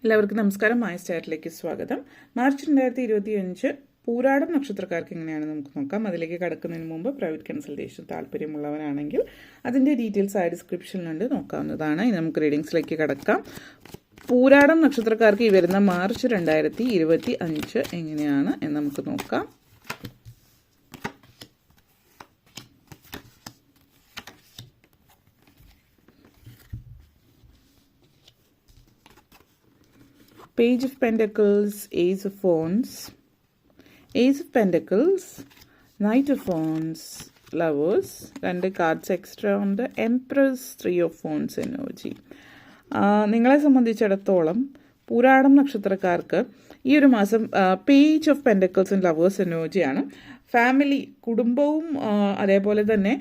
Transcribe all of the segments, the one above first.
എല്ലാവർക്കും നമസ്കാരം. മായ സ്റ്റാറ്റിലേക്ക് സ്വാഗതം. മാർച്ച് 2025 പൂരാടം നക്ഷത്രക്കാർക്ക് എങ്ങനെയാണ് നമുക്ക് നോക്കാം. അതിലേക്ക് കടക്കുന്നതിന് മുമ്പ് പ്രൈവറ്റ് കൺസൾട്ടേഷൻ താല്പര്യമുള്ളവരാണെങ്കിൽ അതിൻ്റെ ഡീറ്റെയിൽസ് ആയ ഡിസ്ക്രിപ്ഷനിലുണ്ട്, നോക്കാവുന്നതാണ്. ഇനി നമുക്ക് റീഡിങ്സിലേക്ക് കടക്കാം. പൂരാടം നക്ഷത്രക്കാർക്ക് ഈ വരുന്ന മാർച്ച് 2025 എങ്ങനെയാണ് എന്ന് നമുക്ക് നോക്കാം. Page of Pentacles, Ace of Wands, Ace of Pentacles, Knight of Wands, Lovers, രണ്ട് കാർഡ്സ് എക്സ്ട്രാ ഉണ്ട്. Empress, Three of Wands energy. നിങ്ങളെ സംബന്ധിച്ചിടത്തോളം പൂരാടം നക്ഷത്രക്കാർക്ക് ഈ ഒരു മാസം page of pentacles and lovers എനർജിയാണ്. ഫാമിലി, കുടുംബവും അതേപോലെ തന്നെ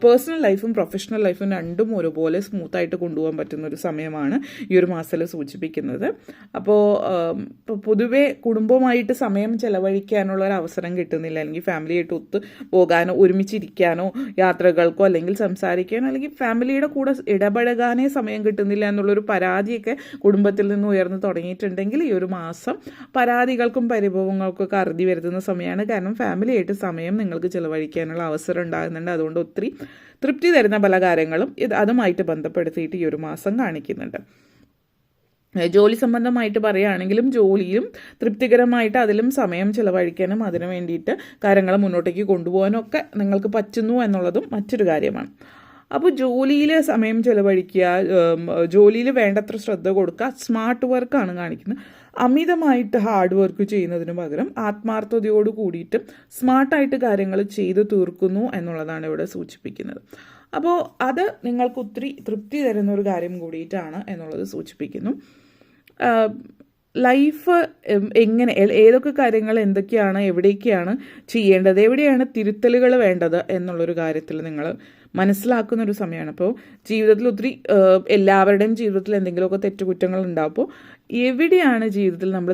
പേഴ്സണൽ ലൈഫും പ്രൊഫഷണൽ ലൈഫും രണ്ടും ഒരുപോലെ സ്മൂത്തായിട്ട് കൊണ്ടുപോകാൻ പറ്റുന്ന ഒരു സമയമാണ് ഈ ഒരു മാസത്തിൽ സൂചിപ്പിക്കുന്നത്. അപ്പോൾ പൊതുവെ കുടുംബവുമായിട്ട് സമയം ചെലവഴിക്കാനുള്ള ഒരു അവസരം കിട്ടുന്നില്ല, അല്ലെങ്കിൽ ഫാമിലിയായിട്ട് ഒത്തു പോകാനോ ഒരുമിച്ചിരിക്കാനോ യാത്രകൾക്കോ അല്ലെങ്കിൽ സംസാരിക്കാനോ അല്ലെങ്കിൽ ഫാമിലിയുടെ കൂടെ ഇടപഴകാനേ സമയം കിട്ടുന്നില്ല എന്നുള്ളൊരു പരാതിയൊക്കെ കുടുംബത്തിൽ നിന്ന് ഉയർന്നു തുടങ്ങിയിട്ടുണ്ടെങ്കിൽ ഈ ഒരു മാസം പരാതികൾക്കും പരിഭവങ്ങൾക്കൊക്കെ അറുതി വരുത്തുന്ന സമയമാണ്. കാരണം ഫാമിലിയായിട്ട് സമയം നിങ്ങൾക്ക് ചിലവഴിക്കാനുള്ള അവസരം ഉണ്ടാകുന്നുണ്ട്. അതുകൊണ്ട് ഒത്തിരി തൃപ്തി തരുന്ന പല കാര്യങ്ങളും അതുമായിട്ട് ബന്ധപ്പെടുത്തിയിട്ട് ഈ ഒരു മാസം കാണിക്കുന്നുണ്ട്. ജോലി സംബന്ധമായിട്ട് പറയുകയാണെങ്കിലും ജോലിയിലും തൃപ്തികരമായിട്ട് അതിലും സമയം ചിലവഴിക്കാനും അതിനു വേണ്ടിയിട്ട് കാര്യങ്ങൾ മുന്നോട്ടേക്ക് കൊണ്ടുപോകാനും ഒക്കെ നിങ്ങൾക്ക് പറ്റുന്നു എന്നുള്ളതും മറ്റൊരു കാര്യമാണ്. അപ്പോൾ ജോലിയിൽ സമയം ചിലവഴിക്കുക, ജോലിയിൽ വേണ്ടത്ര ശ്രദ്ധ കൊടുക്കുക, സ്മാർട്ട് വർക്കാണ് കാണിക്കുന്നത്. അമിതമായിട്ട് ഹാർഡ് വർക്ക് ചെയ്യുന്നതിന് പകരം ആത്മാർത്ഥതയോട് കൂടിയിട്ട് സ്മാർട്ടായിട്ട് കാര്യങ്ങൾ ചെയ്തു തീർക്കുന്നു എന്നുള്ളതാണ് ഇവിടെ സൂചിപ്പിക്കുന്നത്. അപ്പോൾ അത് നിങ്ങൾക്ക് ഒത്തിരി തൃപ്തി തരുന്ന ഒരു കാര്യം കൂടിയിട്ടാണ് എന്നുള്ളത് സൂചിപ്പിക്കുന്നു. ലൈഫ് എങ്ങനെ, ഏതൊക്കെ കാര്യങ്ങൾ എന്തൊക്കെയാണ്, എവിടേക്കാണ് ചെയ്യേണ്ടത്, എവിടെയാണ് തിരുത്തലുകൾ വേണ്ടത് എന്നുള്ളൊരു കാര്യത്തിൽ നിങ്ങൾ മനസ്സിലാക്കുന്ന ഒരു സമയമാണ്. അപ്പോൾ ജീവിതത്തിൽ ഒത്തിരി എല്ലാവരുടെയും ജീവിതത്തിൽ എന്തെങ്കിലുമൊക്കെ തെറ്റുകുറ്റങ്ങൾ ഉണ്ടാവും. അപ്പോൾ എവിടെയാണ് ജീവിതത്തിൽ നമ്മൾ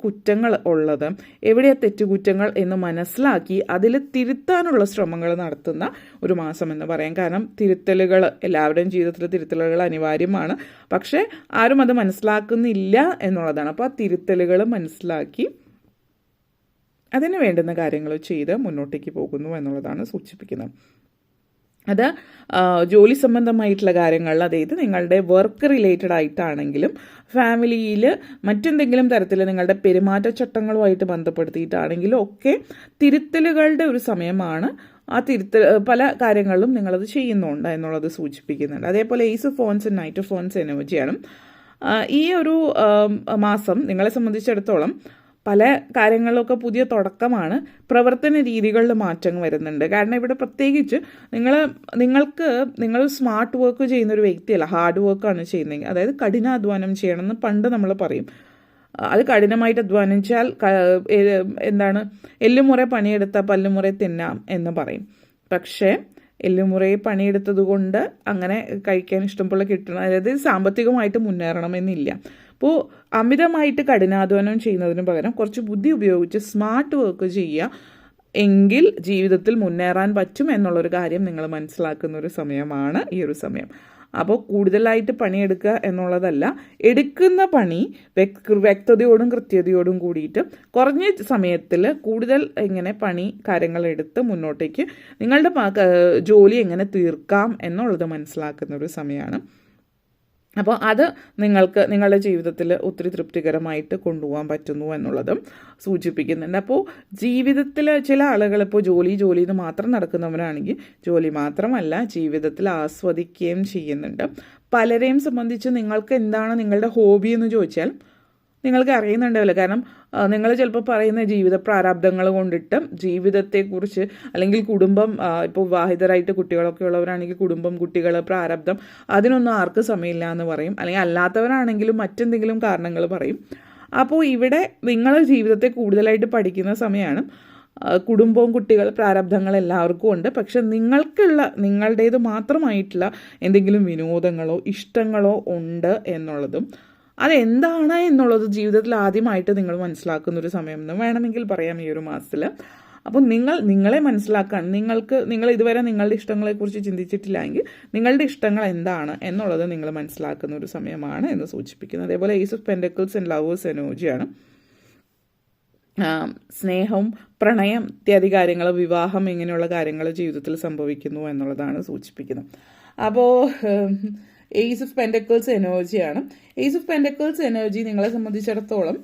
കുറ്റങ്ങൾ ഉള്ളത്, എവിടെയാണ് തെറ്റുകുറ്റങ്ങൾ എന്ന് മനസ്സിലാക്കി അതിൽ തിരുത്താനുള്ള ശ്രമങ്ങൾ നടത്തുന്ന ഒരു മാസം എന്ന് പറയാം. കാരണം തിരുത്തലുകൾ, എല്ലാവരുടെയും ജീവിതത്തിൽ തിരുത്തലുകൾ അനിവാര്യമാണ്. പക്ഷേ ആരും അത് മനസ്സിലാക്കുന്നില്ല എന്നുള്ളതാണ്. അപ്പോൾ ആ തിരുത്തലുകൾ മനസ്സിലാക്കി അതിന് വേണ്ടുന്ന കാര്യങ്ങൾ ചെയ്ത് മുന്നോട്ടേക്ക് പോകുന്നു എന്നുള്ളതാണ് സൂചിപ്പിക്കുന്നത്. അത് ജോലി സംബന്ധമായിട്ടുള്ള കാര്യങ്ങളിൽ, അതായത് നിങ്ങളുടെ വർക്ക് റിലേറ്റഡ് ആയിട്ടാണെങ്കിലും ഫാമിലിയിൽ മറ്റെന്തെങ്കിലും തരത്തിൽ നിങ്ങളുടെ പെരുമാറ്റച്ചട്ടങ്ങളുമായിട്ട് ബന്ധപ്പെടുത്തിയിട്ടാണെങ്കിലും ഒക്കെ തിരുത്തലുകളുടെ ഒരു സമയമാണ്. ആ പല കാര്യങ്ങളിലും നിങ്ങളത് ചെയ്യുന്നുണ്ട് എന്നുള്ളത് സൂചിപ്പിക്കുന്നുണ്ട്. അതേപോലെ ഏസ് ഓഫ് ഫോൺസ്, നൈറ്റ് ഓഫ് ഫോൺസ് എനർജിയാണ്. ഈ ഒരു മാസം നിങ്ങളെ സംബന്ധിച്ചിടത്തോളം പല കാര്യങ്ങളിലൊക്കെ പുതിയ തുടക്കമാണ്. പ്രവർത്തന രീതികളിൽ മാറ്റങ്ങൾ വരുന്നുണ്ട്. കാരണം ഇവിടെ പ്രത്യേകിച്ച് നിങ്ങൾ സ്മാർട്ട് വർക്ക് ചെയ്യുന്ന ഒരു വ്യക്തിയല്ല, ഹാർഡ് വർക്കാണ് ചെയ്യുന്നതെങ്കിൽ, അതായത് കഠിനാധ്വാനം ചെയ്യണമെന്ന് പണ്ട് നമ്മൾ പറയും. അത് കഠിനമായിട്ട് അധ്വാനിച്ചാൽ എല്ലുമുറ പണിയെടുത്ത പല്ലുമുറ തിന്നാം എന്ന് പറയും. പക്ഷേ എല്ലുമുറയെ പണിയെടുത്തത് കൊണ്ട് അങ്ങനെ കഴിക്കാൻ ഇഷ്ടംപോലെ കിട്ടണം, അതായത് സാമ്പത്തികമായിട്ട് മുന്നേറണമെന്നില്ല. അപ്പോൾ അമിതമായിട്ട് കഠിനാധ്വാനം ചെയ്യുന്നതിന് പകരം കുറച്ച് ബുദ്ധി ഉപയോഗിച്ച് സ്മാർട്ട് വർക്ക് ചെയ്യുക എങ്കിൽ ജീവിതത്തിൽ മുന്നേറാൻ പറ്റും എന്നുള്ളൊരു കാര്യം നിങ്ങൾ മനസ്സിലാക്കുന്ന ഒരു സമയമാണ് ഈ ഒരു സമയം. അപ്പോൾ കൂടുതലായിട്ട് പണിയെടുക്കുക എന്നുള്ളതല്ല, എടുക്കുന്ന പണി വ്യക്തതയോടും കൃത്യതയോടും കൂടിയിട്ട് കുറഞ്ഞ സമയത്തിൽ കൂടുതൽ കാര്യങ്ങൾ എടുത്ത് മുന്നോട്ടേക്ക് നിങ്ങളുടെ ജോലി എങ്ങനെ തീർക്കാം എന്നുള്ളത് മനസ്സിലാക്കുന്ന ഒരു സമയമാണ്. അപ്പോൾ അത് നിങ്ങൾക്ക് നിങ്ങളുടെ ജീവിതത്തിൽ ഒത്തിരി തൃപ്തികരമായിട്ട് കൊണ്ടുപോകാൻ പറ്റുന്നു എന്നുള്ളതും സൂചിപ്പിക്കുന്നുണ്ട്. അപ്പോൾ ജീവിതത്തിൽ ചില ആളുകൾ ഇപ്പോൾ ജോലി എന്ന് മാത്രം നടക്കുന്നവരാണെങ്കിൽ ജോലി മാത്രമല്ല ജീവിതത്തിൽ ആസ്വദിക്കുകയും ചെയ്യുന്നുണ്ട്. പലരെയും സംബന്ധിച്ച് നിങ്ങൾക്ക് എന്താണ് നിങ്ങളുടെ ഹോബി എന്ന് ചോദിച്ചാൽ നിങ്ങൾക്ക് അറിയുന്നുണ്ടാവില്ല. കാരണം നിങ്ങൾ ചിലപ്പോൾ പറയുന്ന ജീവിത പ്രാരാബ്ദങ്ങൾ കൊണ്ടിട്ട് ജീവിതത്തെക്കുറിച്ച്, അല്ലെങ്കിൽ കുടുംബം, ഇപ്പോൾ വിവാഹിതരായിട്ട് കുട്ടികളൊക്കെ ഉള്ളവരാണെങ്കിൽ കുടുംബം, കുട്ടികൾ, പ്രാരാബ്ദം, അതിനൊന്നും ആർക്കും സമയമില്ല എന്ന് പറയും. അല്ലെങ്കിൽ അല്ലാത്തവരാണെങ്കിലും മറ്റെന്തെങ്കിലും കാരണങ്ങൾ പറയും. അപ്പോൾ ഇവിടെ നിങ്ങൾ ജീവിതത്തെ കൂടുതലായിട്ട് പഠിക്കുന്ന സമയമാണ്. കുടുംബവും കുട്ടികൾ, പ്രാരാബ്ദങ്ങൾ എല്ലാവർക്കും ഉണ്ട്. പക്ഷെ നിങ്ങളുടേത് മാത്രമായിട്ടുള്ള എന്തെങ്കിലും വിനോദങ്ങളോ ഇഷ്ടങ്ങളോ ഉണ്ട് എന്നുള്ളതും അതെന്താണ് എന്നുള്ളത് ജീവിതത്തിൽ ആദ്യമായിട്ട് നിങ്ങൾ മനസ്സിലാക്കുന്നൊരു സമയം എന്ന് വേണമെങ്കിൽ പറയാം ഈ ഒരു മാസത്തിൽ. അപ്പോൾ നിങ്ങളെ മനസ്സിലാക്കാൻ നിങ്ങൾ ഇതുവരെ നിങ്ങളുടെ ഇഷ്ടങ്ങളെക്കുറിച്ച് ചിന്തിച്ചിട്ടില്ലെങ്കിൽ നിങ്ങളുടെ ഇഷ്ടങ്ങൾ എന്താണ് എന്നുള്ളത് നിങ്ങൾ മനസ്സിലാക്കുന്ന ഒരു സമയമാണ് എന്ന് സൂചിപ്പിക്കുന്നത്. അതേപോലെ ace of pentacles and lovers എനർജിയാണ്. സ്നേഹം, പ്രണയം ഇത്യാദി കാര്യങ്ങൾ, വിവാഹം ഇങ്ങനെയുള്ള കാര്യങ്ങൾ ജീവിതത്തിൽ സംഭവിക്കുന്നു എന്നുള്ളതാണ് സൂചിപ്പിക്കുന്നത്. അപ്പോൾ ഏസ് ഓഫ് പെൻഡക്കിൾസ് എനർജിയാണ്. ഏസ് ഓഫ് പെൻഡക്കിൾസ് എനർജി നിങ്ങളെ സംബന്ധിച്ചിടത്തോളം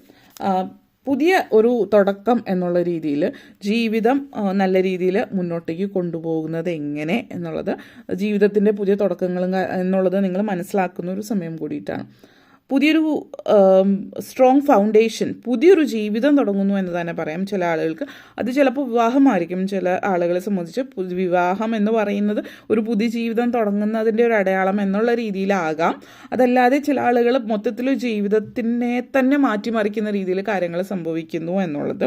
പുതിയ ഒരു തുടക്കം എന്നുള്ള രീതിയിൽ ജീവിതം നല്ല രീതിയിൽ മുന്നോട്ടേക്ക് കൊണ്ടുപോകുന്നത് എങ്ങനെ എന്നുള്ളത്, ജീവിതത്തിൻ്റെ പുതിയ തുടക്കങ്ങളും എന്നുള്ളത് നിങ്ങൾ മനസ്സിലാക്കുന്ന ഒരു സമയം കൂടിയിട്ടാണ്. പുതിയൊരു സ്ട്രോങ് ഫൗണ്ടേഷൻ, പുതിയൊരു ജീവിതം തുടങ്ങുന്നു എന്ന് തന്നെ പറയാം. ചില ആളുകൾക്ക് അത് ചിലപ്പോൾ വിവാഹമായിരിക്കും. ചില ആളുകളെ സംബന്ധിച്ച് വിവാഹം എന്ന് പറയുന്നത് ഒരു പുതിയ ജീവിതം തുടങ്ങുന്നതിൻ്റെ ഒരു അടയാളം എന്നുള്ള രീതിയിലാകാം. അതല്ലാതെ ചില ആളുകൾ മൊത്തത്തിൽ ജീവിതത്തിനെ തന്നെ മാറ്റിമറിക്കുന്ന രീതിയിൽ കാര്യങ്ങൾ സംഭവിക്കുന്നു എന്നുള്ളത്.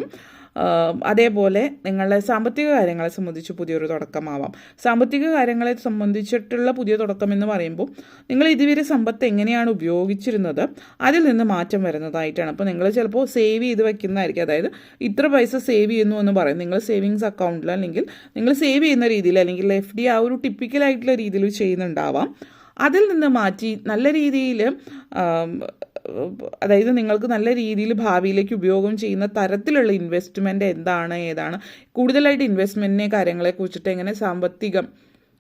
അതേപോലെ നിങ്ങളുടെ സാമ്പത്തിക കാര്യങ്ങളെ സംബന്ധിച്ച് പുതിയൊരു തുടക്കമാവാം. സാമ്പത്തിക കാര്യങ്ങളെ സംബന്ധിച്ചിട്ടുള്ള പുതിയ തുടക്കം എന്ന് പറയുമ്പോൾ നിങ്ങൾ ഇതുവരെ സമ്പത്ത് എങ്ങനെയാണ് ഉപയോഗിച്ചിരുന്നത് അതിൽ നിന്ന് മാറ്റം വരുന്നതായിട്ടാണ്. അപ്പോൾ നിങ്ങൾ ചിലപ്പോൾ സേവ് ചെയ്ത് വെക്കുന്നതായിരിക്കും. അതായത് ഇത്ര പൈസ സേവ് ചെയ്യുന്നു എന്ന് പറയും നിങ്ങൾ സേവിങ്സ് അക്കൗണ്ടിൽ, അല്ലെങ്കിൽ നിങ്ങൾ സേവ് ചെയ്യുന്ന രീതിയിൽ, അല്ലെങ്കിൽ FD ആ ഒരു ടിപ്പിക്കലായിട്ടുള്ള രീതിയിൽ ചെയ്യുന്നുണ്ടാവാം. അതിൽ നിന്ന് മാറ്റി നല്ല രീതിയിൽ, അതായത് നിങ്ങൾക്ക് നല്ല രീതിയിൽ ഭാവിയിലേക്ക് ഉപയോഗം ചെയ്യുന്ന തരത്തിലുള്ള ഇൻവെസ്റ്റ്മെൻറ്റ് ഏതാണ്, കൂടുതലായിട്ട് ഇൻവെസ്റ്റ്മെൻറ്റിനെ കാര്യങ്ങളെ കുറിച്ചിട്ട്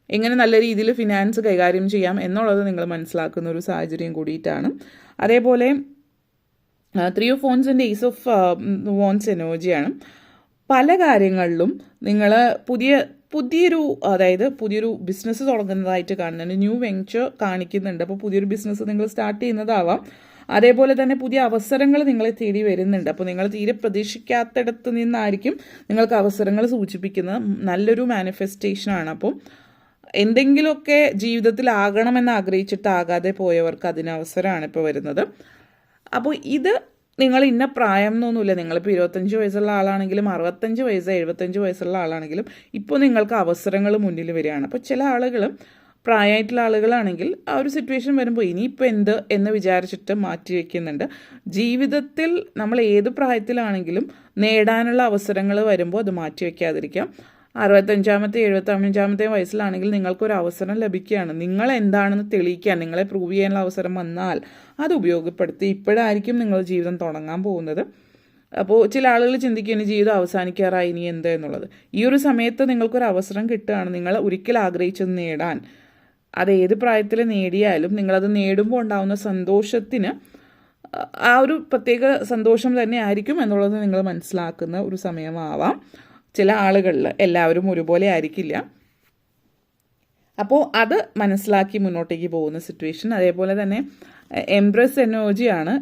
എങ്ങനെ നല്ല രീതിയിൽ ഫിനാൻസ് കൈകാര്യം ചെയ്യാം എന്നുള്ളത് നിങ്ങൾ മനസ്സിലാക്കുന്ന ഒരു സാഹചര്യം കൂടിയിട്ടാണ്. അതേപോലെ 3 of Wands and Ace of Wands എനർജിയാണ്. പല കാര്യങ്ങളിലും നിങ്ങൾ പുതിയൊരു ബിസിനസ് തുടങ്ങുന്നതായിട്ട് കാണുന്നുണ്ട്. ന്യൂ വെഞ്ചർ കാണിക്കുന്നുണ്ട്. അപ്പോൾ പുതിയൊരു ബിസിനസ് നിങ്ങൾ സ്റ്റാർട്ട് ചെയ്യുന്നതാവാം. അതേപോലെ തന്നെ പുതിയ അവസരങ്ങൾ നിങ്ങളെ തേടി വരുന്നുണ്ട്. അപ്പോൾ നിങ്ങൾ തീരെ പ്രതീക്ഷിക്കാത്തിടത്ത് നിന്നായിരിക്കും നിങ്ങൾക്ക് അവസരങ്ങൾ സൂചിപ്പിക്കുന്നത്. നല്ലൊരു മാനിഫെസ്റ്റേഷനാണ്. അപ്പോൾ എന്തെങ്കിലുമൊക്കെ ജീവിതത്തിൽ ആകണമെന്ന് ആഗ്രഹിച്ചിട്ടാകാതെ പോയവർക്ക് അതിന് അവസരമാണ് ഇപ്പോൾ വരുന്നത്. അപ്പോൾ ഇത് നിങ്ങൾ ഇന്ന പ്രായം എന്നൊന്നുമില്ല. നിങ്ങളിപ്പോൾ 25 വയസ്സുള്ള ആളാണെങ്കിലും 65 വയസ്സ് 75 വയസ്സുള്ള ആളാണെങ്കിലും ഇപ്പോൾ നിങ്ങൾക്ക് അവസരങ്ങൾ മുന്നിൽ വരികയാണ്. അപ്പോൾ ചില ആളുകൾ പ്രായമായിട്ടുള്ള ആളുകളാണെങ്കിൽ ആ ഒരു സിറ്റുവേഷൻ വരുമ്പോൾ ഇനിയിപ്പോൾ എന്ന് വിചാരിച്ചിട്ട് മാറ്റി വയ്ക്കുന്നുണ്ട്. ജീവിതത്തിൽ നമ്മൾ ഏത് പ്രായത്തിലാണെങ്കിലും നേടാനുള്ള അവസരങ്ങൾ വരുമ്പോൾ അത് മാറ്റി വയ്ക്കാതിരിക്കാം. 65-ാമത്തെ 75-ാമത്തെ വയസ്സിലാണെങ്കിൽ നിങ്ങൾക്കൊരു അവസരം ലഭിക്കുകയാണ്. നിങ്ങൾ എന്താണെന്ന് തെളിയിക്കാൻ, നിങ്ങളെ പ്രൂവ് ചെയ്യാനുള്ള അവസരം വന്നാൽ അത് ഉപയോഗപ്പെടുത്തി ഇപ്പോഴായിരിക്കും നിങ്ങൾ ജീവിതം തുടങ്ങാൻ പോകുന്നത്. അപ്പോൾ ചില ആളുകൾ ചിന്തിക്കുകയാണ് ജീവിതം അവസാനിക്കാറായി ഇനി എന്ത് എന്നുള്ളത്. ഈ ഒരു സമയത്ത് നിങ്ങൾക്കൊരു അവസരം കിട്ടുകയാണ്. നിങ്ങൾ ഒരിക്കൽ ആഗ്രഹിച്ചത് നേടാൻ, അത് ഏത് പ്രായത്തിൽ നേടിയാലും നിങ്ങളത് നേടുമ്പോൾ ഉണ്ടാകുന്ന സന്തോഷത്തിന് ആ ഒരു പ്രത്യേക സന്തോഷം തന്നെ ആയിരിക്കും എന്നുള്ളത് നിങ്ങൾ മനസ്സിലാക്കുന്ന ഒരു സമയമാവാം. ചില ആളുകളിൽ എല്ലാവരും ഒരുപോലെ ആയിരിക്കില്ല. അപ്പോൾ അത് മനസ്സിലാക്കി മുന്നോട്ടേക്ക് പോകുന്ന സിറ്റുവേഷൻ. അതേപോലെ തന്നെ എംപ്രസ് എനർജിയാണ്.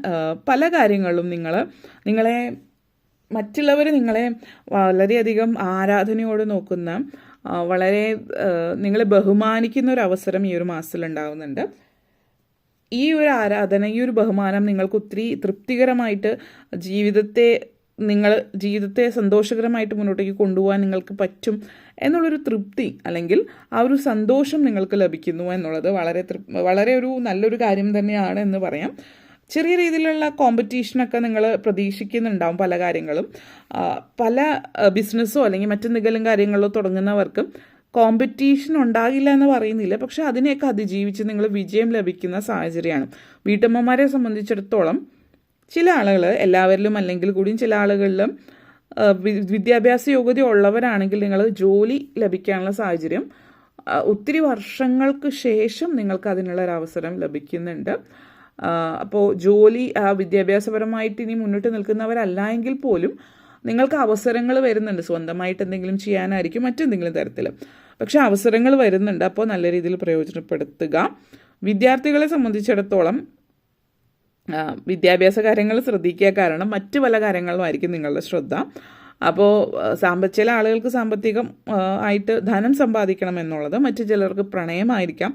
പല കാര്യങ്ങളിലും മറ്റുള്ളവർ നിങ്ങളെ വളരെയധികം ആരാധനയോട് നോക്കുന്ന, വളരെ നിങ്ങളെ ബഹുമാനിക്കുന്ന ഒരു അവസരം ഈ ഒരു മാസത്തിൽ ഉണ്ടാകുന്നുണ്ട്. ഈ ഒരു ആരാധന, ഈ ഒരു ബഹുമാനം നിങ്ങൾക്ക് ഒത്തിരി തൃപ്തികരമായിട്ട് ജീവിതത്തെ സന്തോഷകരമായിട്ട് മുന്നോട്ടേക്ക് കൊണ്ടുപോകാൻ നിങ്ങൾക്ക് പറ്റും എന്നുള്ളൊരു തൃപ്തി, അല്ലെങ്കിൽ ആ ഒരു സന്തോഷം നിങ്ങൾക്ക് ലഭിക്കുന്നു എന്നുള്ളത് വളരെ ഒരു നല്ലൊരു കാര്യം തന്നെയാണ് എന്ന് പറയാം. ചെറിയ രീതിയിലുള്ള കോമ്പറ്റീഷനൊക്കെ നിങ്ങൾ പ്രതീക്ഷിക്കുന്നുണ്ടാവും. പല കാര്യങ്ങളും, പല ബിസിനസ്സോ അല്ലെങ്കിൽ മറ്റെന്തെങ്കിലും കാര്യങ്ങളോ തുടങ്ങുന്നവർക്ക് കോമ്പറ്റീഷൻ ഉണ്ടാകില്ല എന്ന് പറയുന്നില്ല. പക്ഷെ അതിനെയൊക്കെ അതിജീവിച്ച് നിങ്ങൾ വിജയം ലഭിക്കുന്ന സാഹചര്യമാണ്. വീട്ടമ്മമാരെ സംബന്ധിച്ചിടത്തോളം ചില ആളുകൾ, എല്ലാവരിലും അല്ലെങ്കിൽ കൂടിയും ചില ആളുകളിലും വിദ്യാഭ്യാസ യോഗ്യത ഉള്ളവരാണെങ്കിൽ നിങ്ങൾ ജോലി ലഭിക്കാനുള്ള സാഹചര്യം ഒത്തിരി വർഷങ്ങൾക്ക് ശേഷം നിങ്ങൾക്ക് അതിനുള്ള ഒരു അവസരം ലഭിക്കുന്നുണ്ട്. അപ്പോൾ ജോലി വിദ്യാഭ്യാസപരമായിട്ട് ഇനി മുന്നോട്ട് നിൽക്കുന്നവരല്ല എങ്കിൽ പോലും നിങ്ങൾക്ക് അവസരങ്ങൾ വരുന്നുണ്ട്. സ്വന്തമായിട്ട് എന്തെങ്കിലും ചെയ്യാനായിരിക്കും, മറ്റെന്തെങ്കിലും തരത്തിൽ, പക്ഷെ അവസരങ്ങൾ വരുന്നുണ്ട്. അപ്പോൾ നല്ല രീതിയിൽ പ്രയോജനപ്പെടുത്തുക. വിദ്യാർത്ഥികളെ സംബന്ധിച്ചിടത്തോളം വിദ്യാഭ്യാസ കാര്യങ്ങൾ ശ്രദ്ധിക്കുക. കാരണം മറ്റു പല കാര്യങ്ങളുമായിരിക്കും നിങ്ങളുടെ ശ്രദ്ധ. അപ്പോൾ ചില ആളുകൾക്ക് സാമ്പത്തികം ആയിട്ട് ധനം സമ്പാദിക്കണം എന്നുള്ളത്, മറ്റു ചിലർക്ക് പ്രണയമായിരിക്കാം,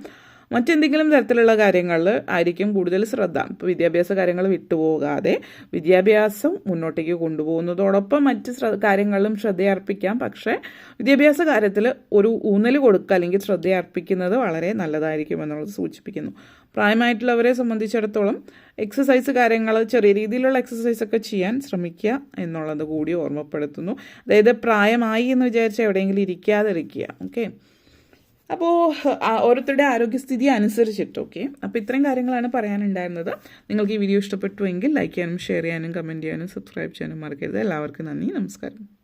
മറ്റെന്തെങ്കിലും തരത്തിലുള്ള കാര്യങ്ങളിൽ ആയിരിക്കും കൂടുതൽ ശ്രദ്ധ. ഇപ്പോൾ വിദ്യാഭ്യാസ കാര്യങ്ങൾ വിട്ടുപോകാതെ വിദ്യാഭ്യാസം മുന്നോട്ടേക്ക് കൊണ്ടുപോകുന്നതോടൊപ്പം മറ്റ് കാര്യങ്ങളിലും ശ്രദ്ധയർപ്പിക്കാം. പക്ഷേ വിദ്യാഭ്യാസ കാര്യത്തിൽ ഒരു ഊന്നൽ കൊടുക്കുക അല്ലെങ്കിൽ ശ്രദ്ധയർപ്പിക്കുന്നത് വളരെ നല്ലതായിരിക്കും എന്നുള്ളത് സൂചിപ്പിക്കുന്നു. പ്രായമായിട്ടുള്ളവരെ സംബന്ധിച്ചിടത്തോളം എക്സസൈസ് കാര്യങ്ങൾ ചെറിയ രീതിയിലുള്ള എക്സസൈസൊക്കെ ചെയ്യാൻ ശ്രമിക്കുക എന്നുള്ളത് കൂടി ഓർമ്മപ്പെടുത്തുന്നു. അതായത് പ്രായമായി എന്ന് വിചാരിച്ച് എവിടെയെങ്കിലും ഇരിക്കാതിരിക്കുക. ഓക്കെ, അപ്പോൾ ഓരോരുത്തരുടെ ആരോഗ്യസ്ഥിതി അനുസരിച്ചിട്ട്. ഓക്കെ, അപ്പോൾ ഇത്രയും കാര്യങ്ങളാണ് പറയാനുണ്ടായിരുന്നത്. നിങ്ങൾക്ക് ഈ വീഡിയോ ഇഷ്ടപ്പെട്ടുവെങ്കിൽ ലൈക്ക് ചെയ്യാനും ഷെയർ ചെയ്യാനും കമൻറ്റ് ചെയ്യാനും സബ്സ്ക്രൈബ് ചെയ്യാനും മറക്കരുത്. എല്ലാവർക്കും നന്ദി, നമസ്കാരം.